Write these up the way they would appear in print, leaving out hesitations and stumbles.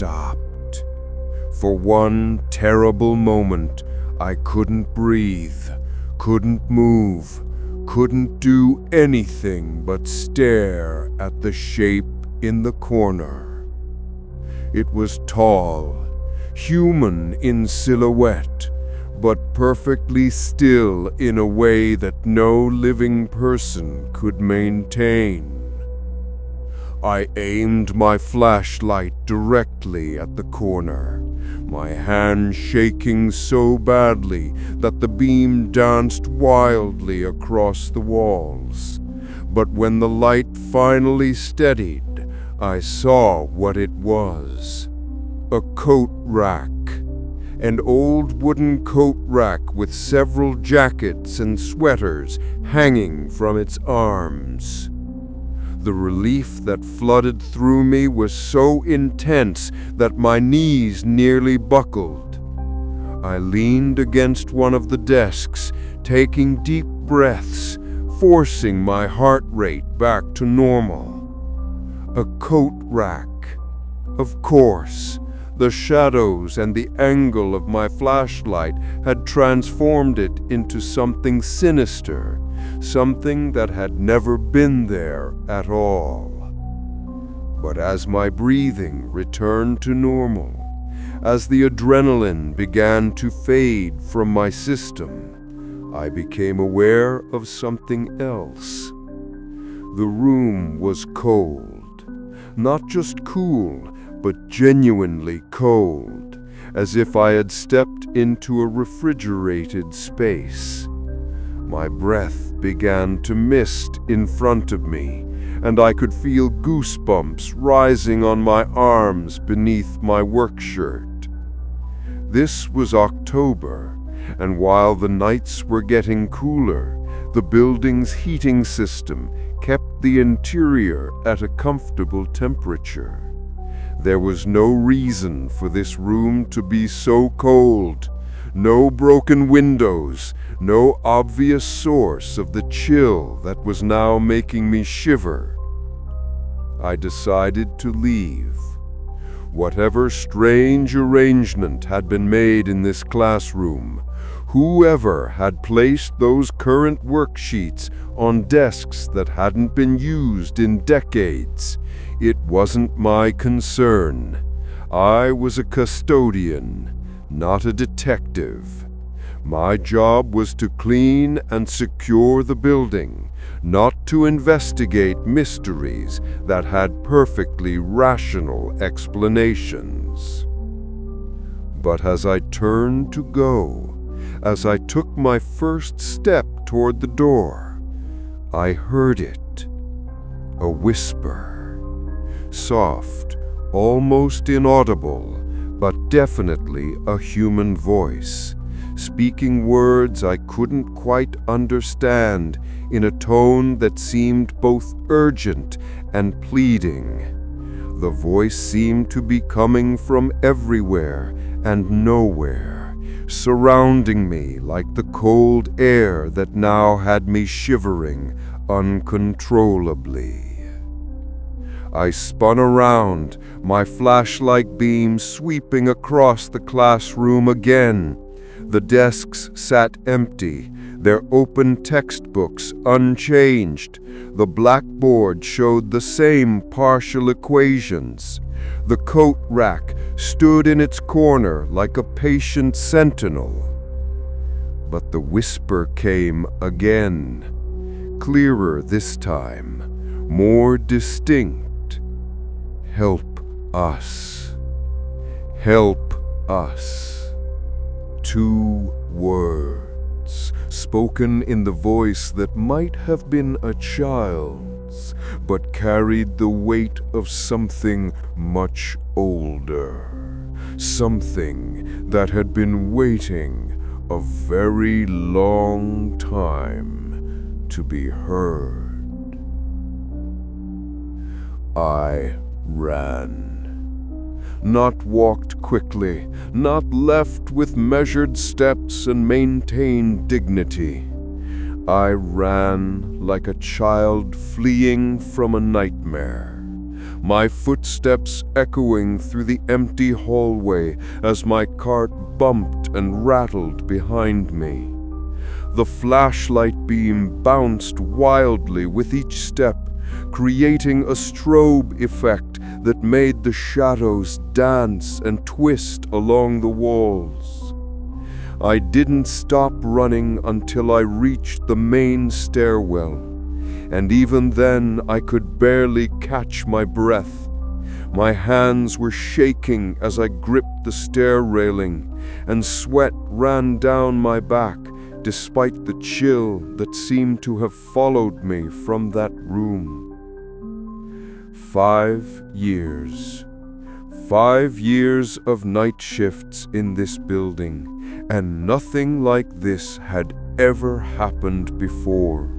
stopped. For one terrible moment, I couldn't breathe, couldn't move, couldn't do anything but stare at the shape in the corner. It was tall, human in silhouette, but perfectly still in a way that no living person could maintain. I aimed my flashlight directly at the corner, my hand shaking so badly that the beam danced wildly across the walls. But when the light finally steadied, I saw what it was. A coat rack. An old wooden coat rack with several jackets and sweaters hanging from its arms. The relief that flooded through me was so intense that my knees nearly buckled. I leaned against one of the desks, taking deep breaths, forcing my heart rate back to normal. A coat rack. Of course, the shadows and the angle of my flashlight had transformed it into something sinister, something that had never been there at all. But as my breathing returned to normal, as the adrenaline began to fade from my system, I became aware of something else. The room was cold, not just cool, but genuinely cold, as if I had stepped into a refrigerated space. My breath began to mist in front of me, and I could feel goosebumps rising on my arms beneath my work shirt. This was October, and while the nights were getting cooler, the building's heating system kept the interior at a comfortable temperature. There was no reason for this room to be so cold. No broken windows, no obvious source of the chill that was now making me shiver. I decided to leave. Whatever strange arrangement had been made in this classroom, whoever had placed those current worksheets on desks that hadn't been used in decades, it wasn't my concern. I was a custodian, not a detective. My job was to clean and secure the building, not to investigate mysteries that had perfectly rational explanations. But as I turned to go, as I took my first step toward the door, I heard it. A whisper. Soft, almost inaudible, but definitely a human voice, speaking words I couldn't quite understand in a tone that seemed both urgent and pleading. The voice seemed to be coming from everywhere and nowhere, surrounding me like the cold air that now had me shivering uncontrollably. I spun around, my flashlight beam sweeping across the classroom again. The desks sat empty, their open textbooks unchanged. The blackboard showed the same partial equations. The coat rack stood in its corner like a patient sentinel. But the whisper came again, clearer this time, more distinct. Help us. Help us. 2 words, spoken in the voice that might have been a child's, but carried the weight of something much older, something that had been waiting a very long time to be heard. I ran. Not walked quickly, not left with measured steps and maintained dignity. I ran like a child fleeing from a nightmare. my footsteps echoing through the empty hallway as my cart bumped and rattled behind me. The flashlight beam bounced wildly with each step, creating a strobe effect that made the shadows dance and twist along the walls. I didn't stop running until I reached the main stairwell, and even then I could barely catch my breath. My hands were shaking as I gripped the stair railing, and sweat ran down my back despite the chill that seemed to have followed me from that room. 5 years. 5 years of night shifts in this building, and nothing like this had ever happened before.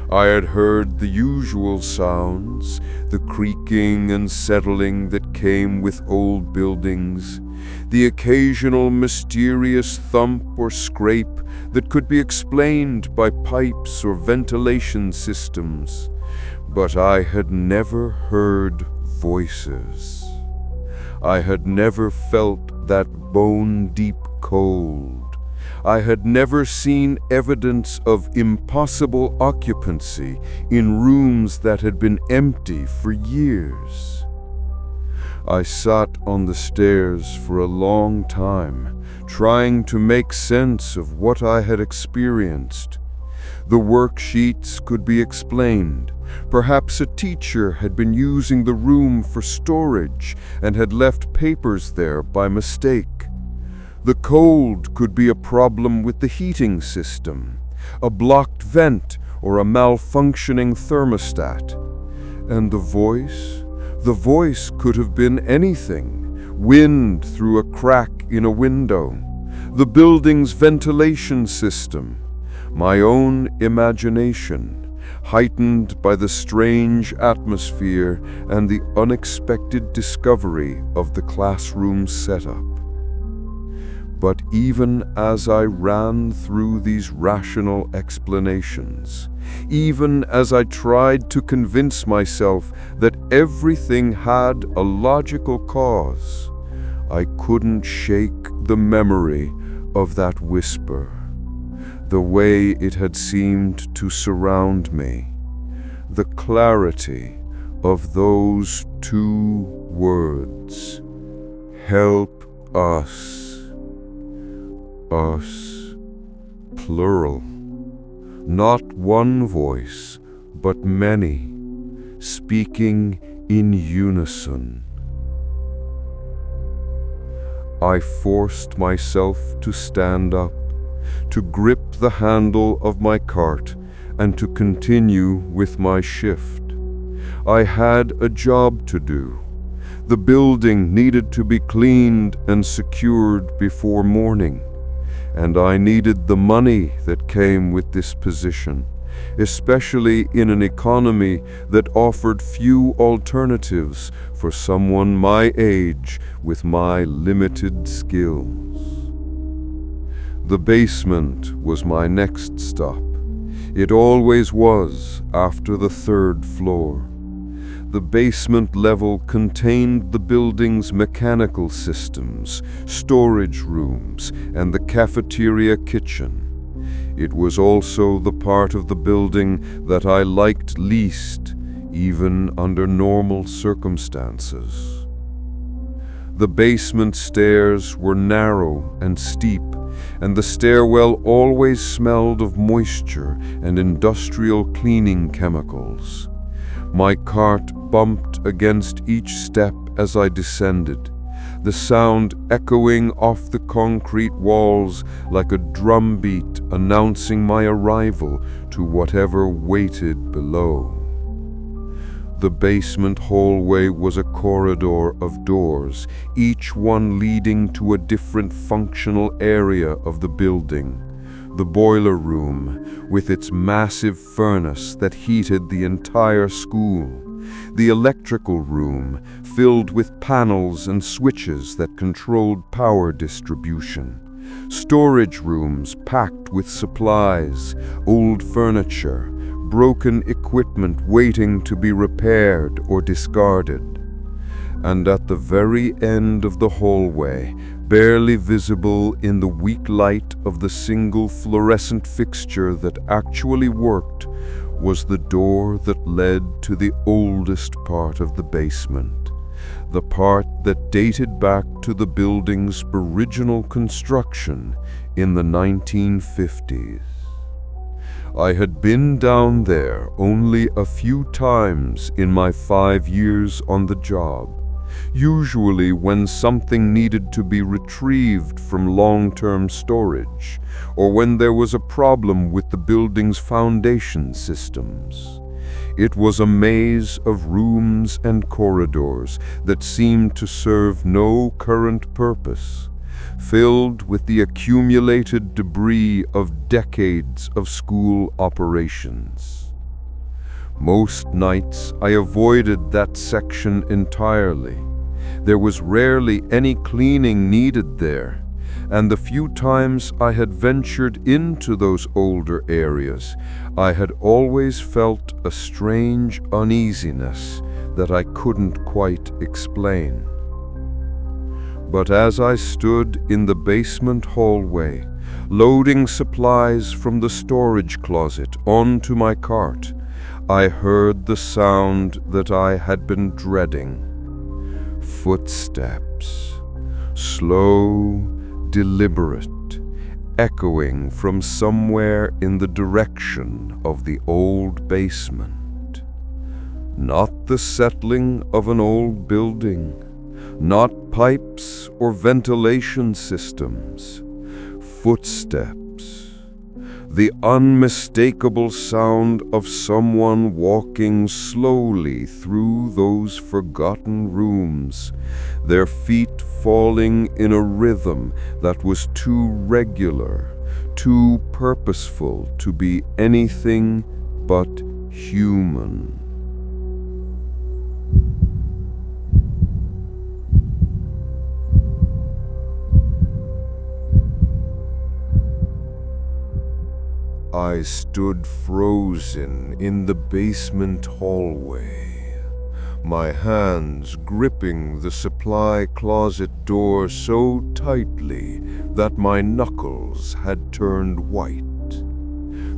I had heard the usual sounds, the creaking and settling that came with old buildings, the occasional mysterious thump or scrape that could be explained by pipes or ventilation systems, but I had never heard voices. I had never felt that bone-deep cold. I had never seen evidence of impossible occupancy in rooms that had been empty for years. I sat on the stairs for a long time, trying to make sense of what I had experienced. The worksheets could be explained. Perhaps a teacher had been using the room for storage and had left papers there by mistake. The cold could be a problem with the heating system, a blocked vent, or a malfunctioning thermostat. And the voice could have been anything: wind through a crack in a window, the building's ventilation system, my own imagination, heightened by the strange atmosphere and the unexpected discovery of the classroom setup. But even as I ran through these rational explanations, even as I tried to convince myself that everything had a logical cause, I couldn't shake the memory of that whisper, the way it had seemed to surround me, the clarity of those 2 words: help us. Us, plural. Not one voice, but many, speaking in unison. I forced myself to stand up, to grip the handle of my cart, and to continue with my shift. I had a job to do. The building needed to be cleaned and secured before morning, and I needed the money that came with this position, especially in an economy that offered few alternatives for someone my age with my limited skills. The basement was my next stop. It always was after the 3rd floor. The basement level contained the building's mechanical systems, storage rooms, and the cafeteria kitchen. It was also the part of the building that I liked least, even under normal circumstances. The basement stairs were narrow and steep, and the stairwell always smelled of moisture and industrial cleaning chemicals. My cart bumped against each step as I descended, the sound echoing off the concrete walls like a drumbeat announcing my arrival to whatever waited below. The basement hallway was a corridor of doors, each one leading to a different functional area of the building. The boiler room, with its massive furnace that heated the entire school. The electrical room, filled with panels and switches that controlled power distribution. Storage rooms packed with supplies, old furniture, broken equipment waiting to be repaired or discarded. And at the very end of the hallway, barely visible in the weak light of the single fluorescent fixture that actually worked, was the door that led to the oldest part of the basement, the part that dated back to the building's original construction in the 1950s. I had been down there only a few times in my 5 years on the job, usually when something needed to be retrieved from long-term storage, or when there was a problem with the building's foundation systems. It was a maze of rooms and corridors that seemed to serve no current purpose, filled with the accumulated debris of decades of school operations. Most nights I avoided that section entirely. There was rarely any cleaning needed there, and the few times I had ventured into those older areas, I had always felt a strange uneasiness that I couldn't quite explain. But as I stood in the basement hallway, loading supplies from the storage closet onto my cart, I heard the sound that I had been dreading. Footsteps, slow, deliberate, echoing from somewhere in the direction of the old basement. Not the settling of an old building, not pipes or ventilation systems. Footsteps, the unmistakable sound of someone walking slowly through those forgotten rooms, their feet falling in a rhythm that was too regular, too purposeful to be anything but human. I stood frozen in the basement hallway, my hands gripping the supply closet door so tightly that my knuckles had turned white.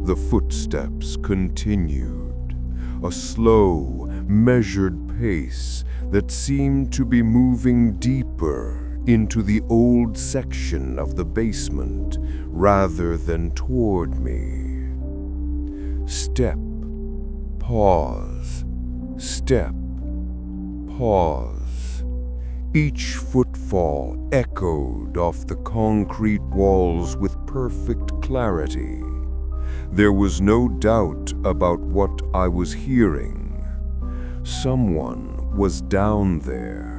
The footsteps continued, a slow, measured pace that seemed to be moving deeper into the old section of the basement rather than toward me. Step, pause, step, pause. Each footfall echoed off the concrete walls with perfect clarity. There was no doubt about what I was hearing. Someone was down there.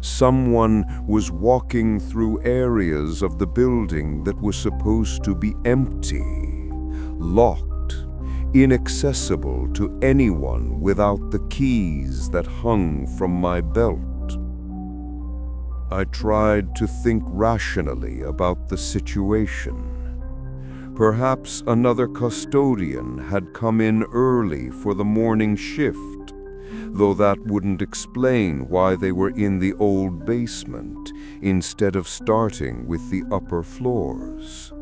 Someone was walking through areas of the building that were supposed to be empty, locked, inaccessible to anyone without the keys that hung from my belt. I tried to think rationally about the situation. Perhaps another custodian had come in early for the morning shift, though that wouldn't explain why they were in the old basement instead of starting with the upper floors.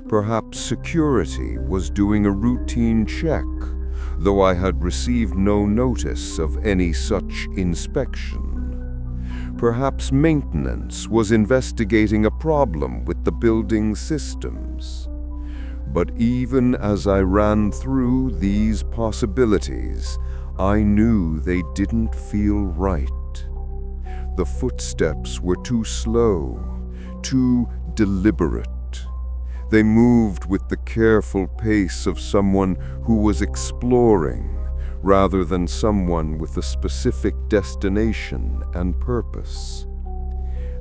Perhaps security was doing a routine check, though I had received no notice of any such inspection. Perhaps maintenance was investigating a problem with the building systems. But even as I ran through these possibilities, I knew they didn't feel right. The footsteps were too slow, too deliberate. They moved with the careful pace of someone who was exploring, rather than someone with a specific destination and purpose.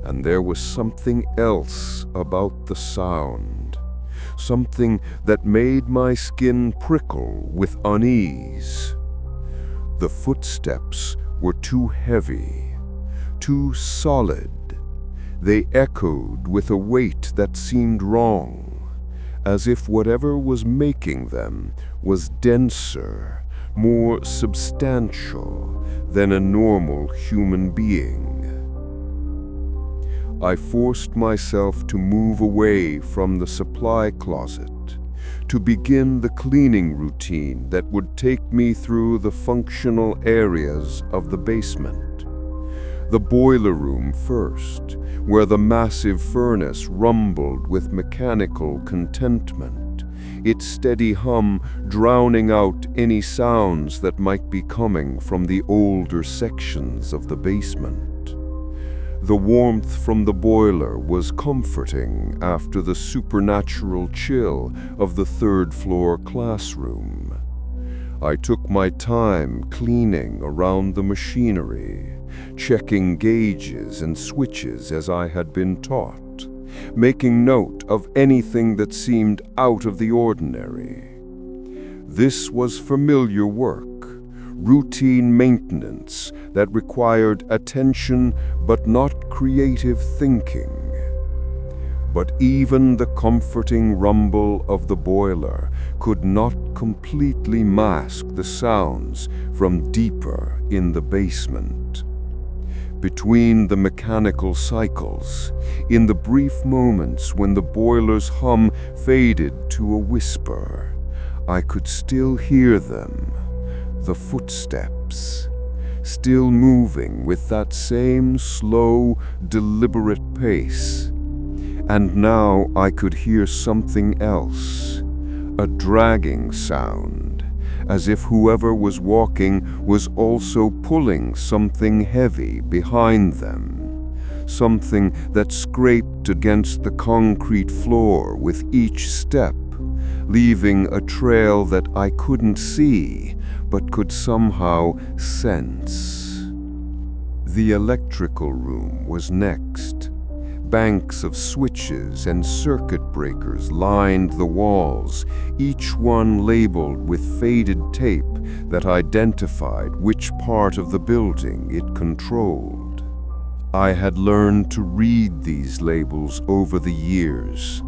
And there was something else about the sound, something that made my skin prickle with unease. The footsteps were too heavy, too solid. They echoed with a weight that seemed wrong, as if whatever was making them was denser, more substantial than a normal human being. I forced myself to move away from the supply closet, to begin the cleaning routine that would take me through the functional areas of the basement. The boiler room first, where the massive furnace rumbled with mechanical contentment, its steady hum drowning out any sounds that might be coming from the older sections of the basement. The warmth from the boiler was comforting after the supernatural chill of the third-floor classroom. I took my time cleaning around the machinery, checking gauges and switches as I had been taught, making note of anything that seemed out of the ordinary. This was familiar work, routine maintenance that required attention but not creative thinking. But even the comforting rumble of the boiler could not completely mask the sounds from deeper in the basement. Between the mechanical cycles, in the brief moments when the boiler's hum faded to a whisper, I could still hear them, the footsteps, still moving with that same slow, deliberate pace. And now I could hear something else, a dragging sound, as if whoever was walking was also pulling something heavy behind them, something that scraped against the concrete floor with each step, leaving a trail that I couldn't see but could somehow sense. The electrical room was next. Banks of switches and circuit breakers lined the walls, each one labeled with faded tape that identified which part of the building it controlled. I had learned to read these labels over the years,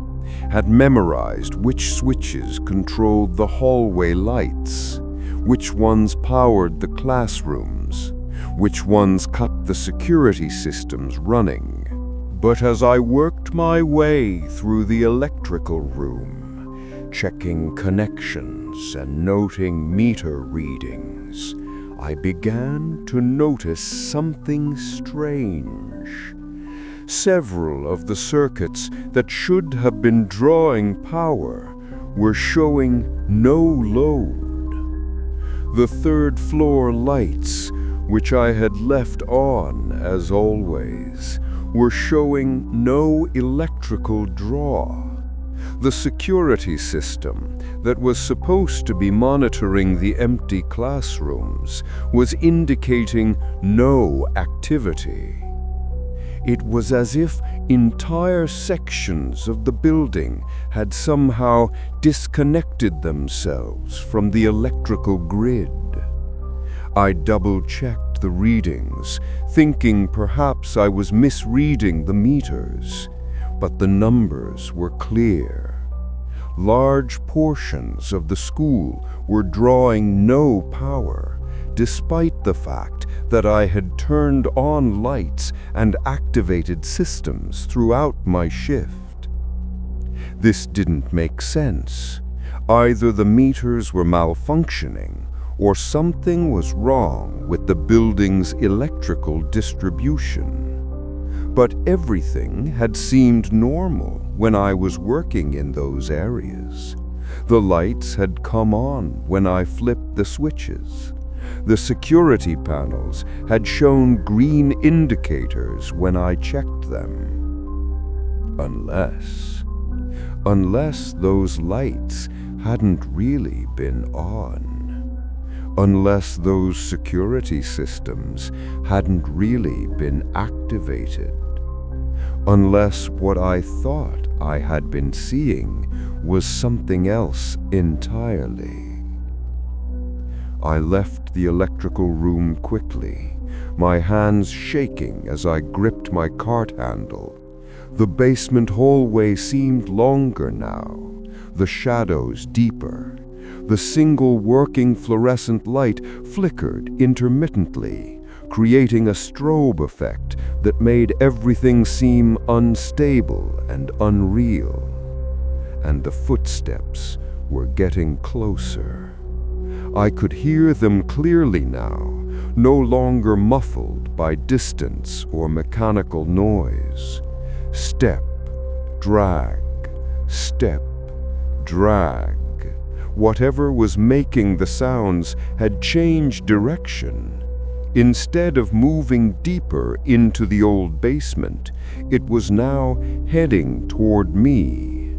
had memorized which switches controlled the hallway lights, which ones powered the classrooms, which ones kept the security systems running. But as I worked my way through the electrical room, checking connections and noting meter readings, I began to notice something strange. Several of the circuits that should have been drawing power were showing no load. The third-floor lights, which I had left on as always, were showing no electrical draw. The security system that was supposed to be monitoring the empty classrooms was indicating no activity. It was as if entire sections of the building had somehow disconnected themselves from the electrical grid. I double-checked the readings, thinking perhaps I was misreading the meters, but the numbers were clear. Large portions of the school were drawing no power, despite the fact that I had turned on lights and activated systems throughout my shift. This didn't make sense. Either the meters were malfunctioning, or something was wrong with the building's electrical distribution. But everything had seemed normal when I was working in those areas. The lights had come on when I flipped the switches. The security panels had shown green indicators when I checked them. Unless those lights hadn't really been on. Unless those security systems hadn't really been activated. Unless what I thought I had been seeing was something else entirely. I left the electrical room quickly, my hands shaking as I gripped my cart handle. The basement hallway seemed longer now, the shadows deeper. The single working fluorescent light flickered intermittently, creating a strobe effect that made everything seem unstable and unreal. And the footsteps were getting closer. I could hear them clearly now, no longer muffled by distance or mechanical noise. Step, drag, step, drag. Whatever was making the sounds had changed direction. Instead of moving deeper into the old basement, it was now heading toward me.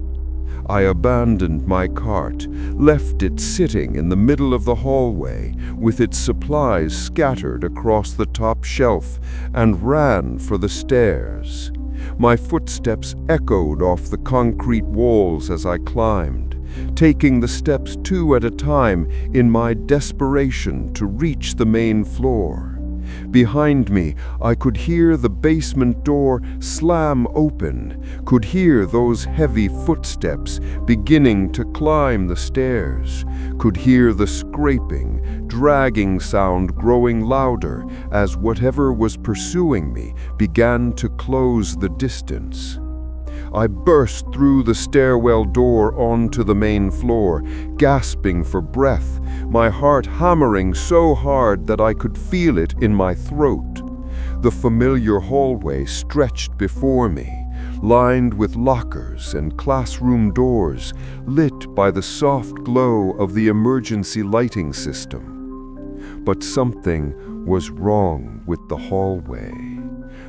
I abandoned my cart, left it sitting in the middle of the hallway with its supplies scattered across the top shelf, and ran for the stairs. My footsteps echoed off the concrete walls as I climbed, taking the steps two at a time in my desperation to reach the main floor. Behind me, I could hear the basement door slam open, could hear those heavy footsteps beginning to climb the stairs, could hear the scraping, dragging sound growing louder as whatever was pursuing me began to close the distance. I burst through the stairwell door onto the main floor, gasping for breath, my heart hammering so hard that I could feel it in my throat. The familiar hallway stretched before me, lined with lockers and classroom doors, lit by the soft glow of the emergency lighting system. But something was wrong with the hallway.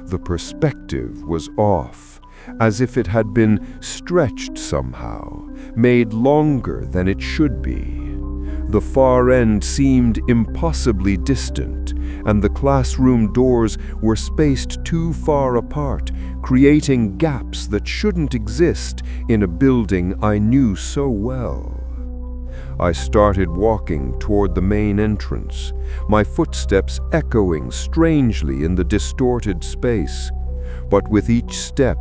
The perspective was off, as if it had been stretched somehow, made longer than it should be. The far end seemed impossibly distant, and the classroom doors were spaced too far apart, creating gaps that shouldn't exist in a building I knew so well. I started walking toward the main entrance, my footsteps echoing strangely in the distorted space. But with each step,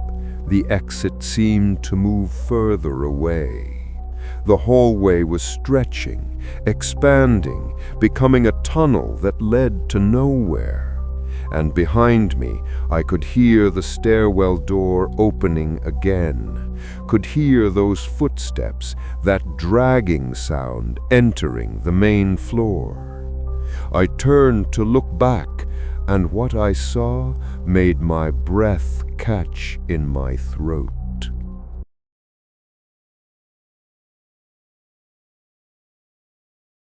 the exit seemed to move further away. The hallway was stretching, expanding, becoming a tunnel that led to nowhere. And behind me, I could hear the stairwell door opening again, could hear those footsteps, that dragging sound entering the main floor. I turned to look back, and what I saw made my breath catch in my throat.